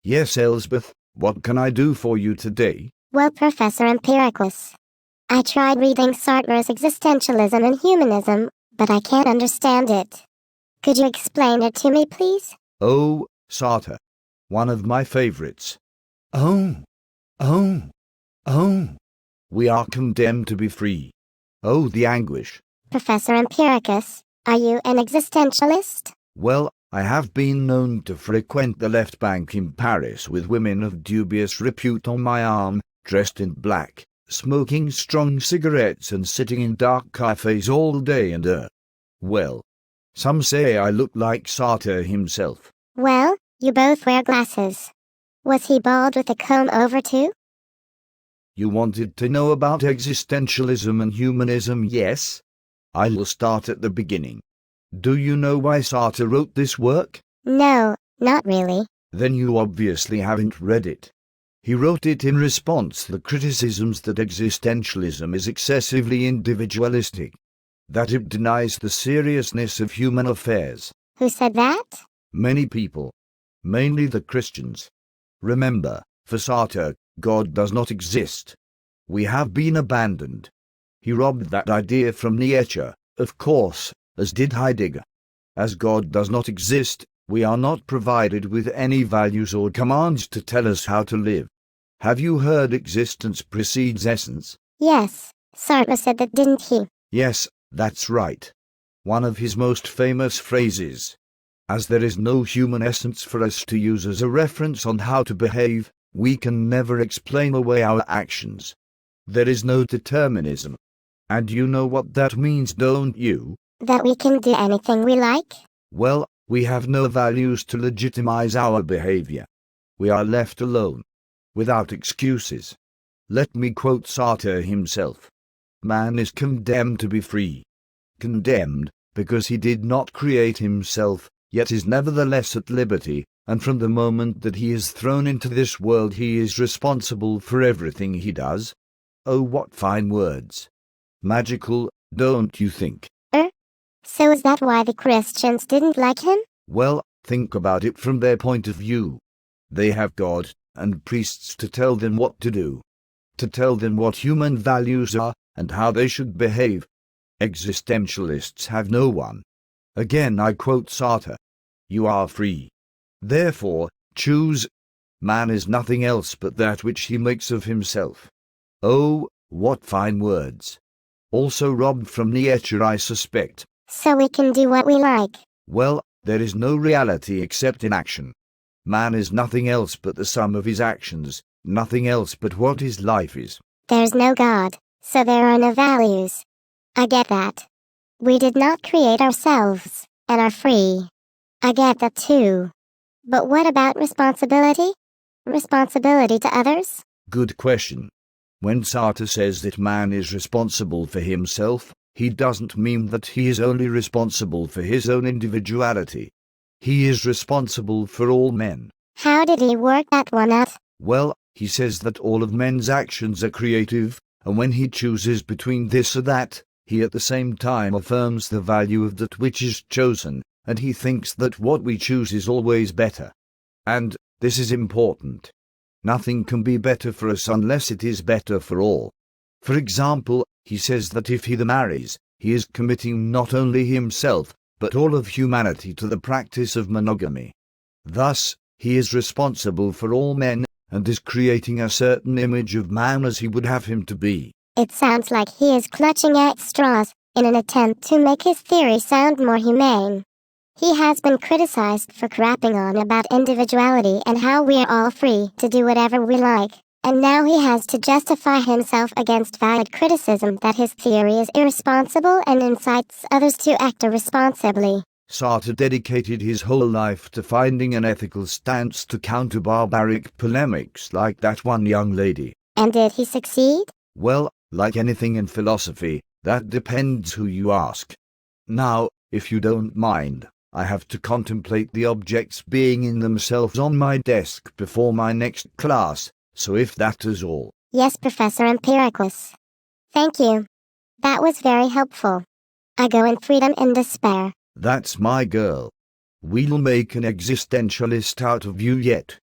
Yes, Elsbeth, what can I do for you today? Well, Professor Empiricus, I tried reading Sartre's Existentialism and Humanism, but I can't understand it. Could you explain it to me, please? Oh, Sartre. One of my favorites. Oh, oh, oh. We are condemned to be free. Oh, the anguish. Professor Empiricus, are you an existentialist? Well, I have been known to frequent the left bank in Paris with women of dubious repute on my arm, dressed in black, smoking strong cigarettes and sitting in dark cafes all day and well, some say I look like Sartre himself. Well, you both wear glasses. Was he bald with a comb over too? You wanted to know about existentialism and humanism, yes? I will start at the beginning. Do you know why Sartre wrote this work? No, not really. Then you obviously haven't read it. He wrote it in response to the criticisms that existentialism is excessively individualistic, that it denies the seriousness of human affairs. Who said that? Many people, mainly the Christians. Remember, for Sartre, God does not exist. We have been abandoned. He robbed that idea from Nietzsche, of course, as did Heidegger. As God does not exist, we are not provided with any values or commands to tell us how to live. Have you heard existence precedes essence? Yes, Sartre said that, didn't he? Yes, that's right. One of his most famous phrases. As there is no human essence for us to use as a reference on how to behave, we can never explain away our actions. There is no determinism. And you know what that means, don't you? That we can do anything we like? Well, we have no values to legitimize our behavior. We are left alone, without excuses. Let me quote Sartre himself. Man is condemned to be free. Condemned, because he did not create himself, yet is nevertheless at liberty, and from the moment that he is thrown into this world he is responsible for everything he does. Oh, what fine words. Magical, don't you think? So is that why the Christians didn't like him? Well, think about it from their point of view. They have God and priests to tell them what to do, to tell them what human values are and how they should behave. Existentialists have no one. Again I quote Sartre. You are free. Therefore, choose. Man is nothing else but that which he makes of himself. Oh, what fine words. Also robbed from Nietzsche, I suspect. So we can do what we like. Well, there is no reality except in action. Man is nothing else but the sum of his actions, nothing else but what his life is. There's no God, so there are no values. I get that. We did not create ourselves, and are free. I get that too. But what about responsibility? Responsibility to others? Good question. When Sartre says that man is responsible for himself, he doesn't mean that he is only responsible for his own individuality. He is responsible for all men. How did he work that one out? Well, he says that all of men's actions are creative, and when he chooses between this or that, he at the same time affirms the value of that which is chosen, and he thinks that what we choose is always better. And, this is important. Nothing can be better for us unless it is better for all. For example, he says that if he marries, he is committing not only himself, but all of humanity to the practice of monogamy. Thus, he is responsible for all men, and is creating a certain image of man as he would have him to be. It sounds like he is clutching at straws, in an attempt to make his theory sound more humane. He has been criticized for crapping on about individuality and how we are all free to do whatever we like, and now he has to justify himself against valid criticism that his theory is irresponsible and incites others to act irresponsibly. Sartre dedicated his whole life to finding an ethical stance to counter barbaric polemics like that one young lady. And did he succeed? Well, like anything in philosophy, that depends who you ask. Now, if you don't mind, I have to contemplate the objects being in themselves on my desk before my next class, so if that is all. Yes, Professor Empiricus. Thank you. That was very helpful. I go in freedom and despair. That's my girl. We'll make an existentialist out of you yet.